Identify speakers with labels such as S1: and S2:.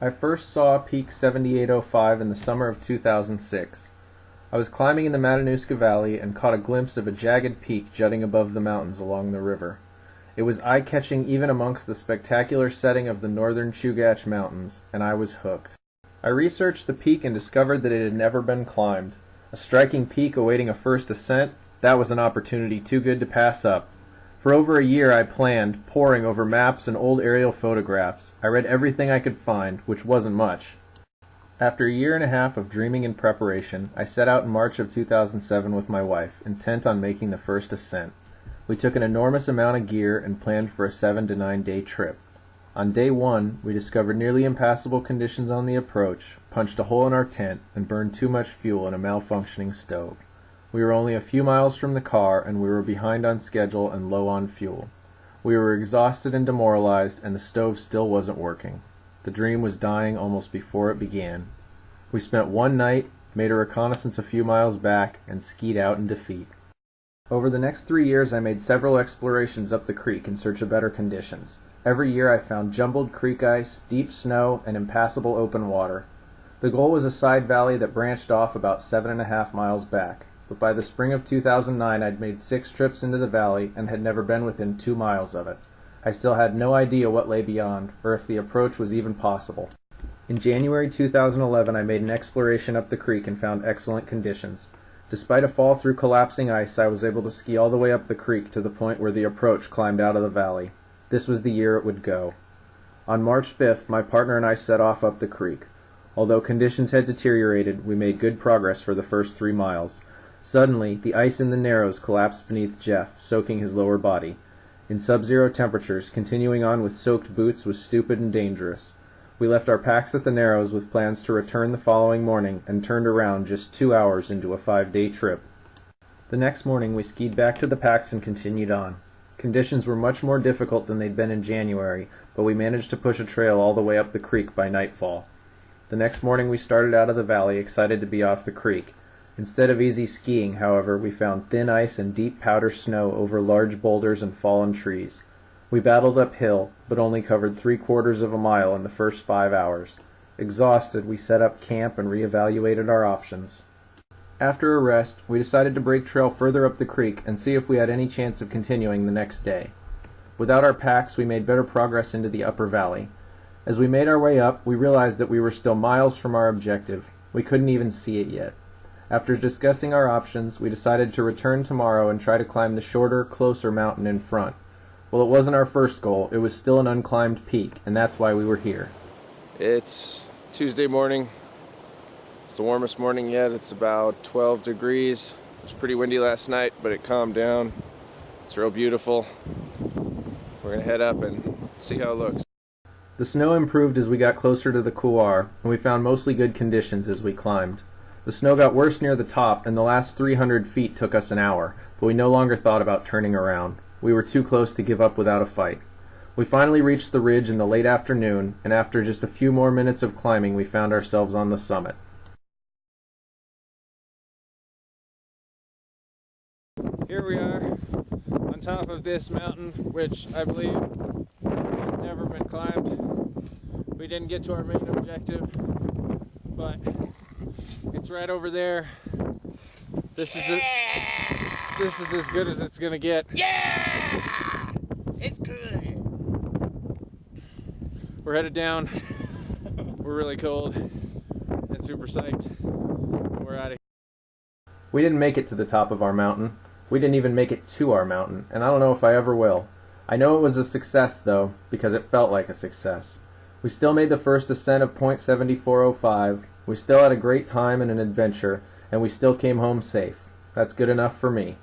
S1: I first saw Peak 7805 in the summer of 2006. I was climbing in the Matanuska Valley and caught a glimpse of a jagged peak jutting above the mountains along the river. It was eye-catching even amongst the spectacular setting of the northern Chugach Mountains, and I was hooked. I researched the peak and discovered that it had never been climbed. A striking peak awaiting a first ascent, that was an opportunity too good to pass up. For over a year I planned, poring over maps and old aerial photographs. I read everything I could find, which wasn't much. After a year and a half of dreaming and preparation, I set out in March of 2007 with my wife, intent on making the first ascent. We took an enormous amount of gear and planned for a 7 to 9 day trip. On day one, we discovered nearly impassable conditions on the approach, punched a hole in our tent, and burned too much fuel in a malfunctioning stove. We were only a few miles from the car, and we were behind on schedule and low on fuel. We were exhausted and demoralized, and the stove still wasn't working. The dream was dying almost before it began. We spent one night, made a reconnaissance a few miles back, and skied out in defeat. Over the next 3 years I made several explorations up the creek in search of better conditions. Every year I found jumbled creek ice, deep snow, and impassable open water. The goal was a side valley that branched off about 7.5 miles back, but by the spring of 2009 I'd made 6 trips into the valley and had never been within 2 miles of it. I still had no idea what lay beyond, or if the approach was even possible. In January 2011 I made an exploration up the creek and found excellent conditions. Despite a fall through collapsing ice, I was able to ski all the way up the creek to the point where the approach climbed out of the valley. This was the year it would go. On March 5th, my partner and I set off up the creek. Although conditions had deteriorated, we made good progress for the first 3 miles. Suddenly, the ice in the narrows collapsed beneath Jeff, soaking his lower body. In sub-zero temperatures, continuing on with soaked boots was stupid and dangerous. We left our packs at the narrows with plans to return the following morning and turned around just 2 hours into a 5-day trip. The next morning we skied back to the packs and continued on. Conditions were much more difficult than they'd been in January, but we managed to push a trail all the way up the creek by nightfall. The next morning we started out of the valley, excited to be off the creek. Instead of easy skiing, however, we found thin ice and deep powder snow over large boulders and fallen trees. We battled uphill, but only covered 3/4 of a mile in the first 5 hours. Exhausted, we set up camp and reevaluated our options. After a rest, we decided to break trail further up the creek and see if we had any chance of continuing the next day. Without our packs, we made better progress into the upper valley. As we made our way up, we realized that we were still miles from our objective. We couldn't even see it yet. After discussing our options, we decided to return tomorrow and try to climb the shorter, closer mountain in front. Well, it wasn't our first goal. It was still an unclimbed peak, and that's why we were here.
S2: It's Tuesday morning. It's the warmest morning yet. It's about 12 degrees. It was pretty windy last night, but it calmed down. It's real beautiful. We're gonna head up and see how it looks.
S1: The snow improved as we got closer to the couloir, and we found mostly good conditions as we climbed. The snow got worse near the top, and the last 300 feet took us an hour, but we no longer thought about turning around. We were too close to give up without a fight. We finally reached the ridge in the late afternoon, and after just a few more minutes of climbing, we found ourselves on the summit.
S2: Here we are on top of this mountain, which I believe has never been climbed. We didn't get to our main objective, but it's right over there. This is as good as it's gonna get.
S3: Yeah! It's good.
S2: We're headed down. We're really cold and super psyched. We're out of here.
S1: We didn't make it to the top of our mountain. We didn't even make it to our mountain, and I don't know if I ever will. I know it was a success, though, because it felt like a success. We still made the first ascent of .7405. We still had a great time and an adventure, and we still came home safe. That's good enough for me.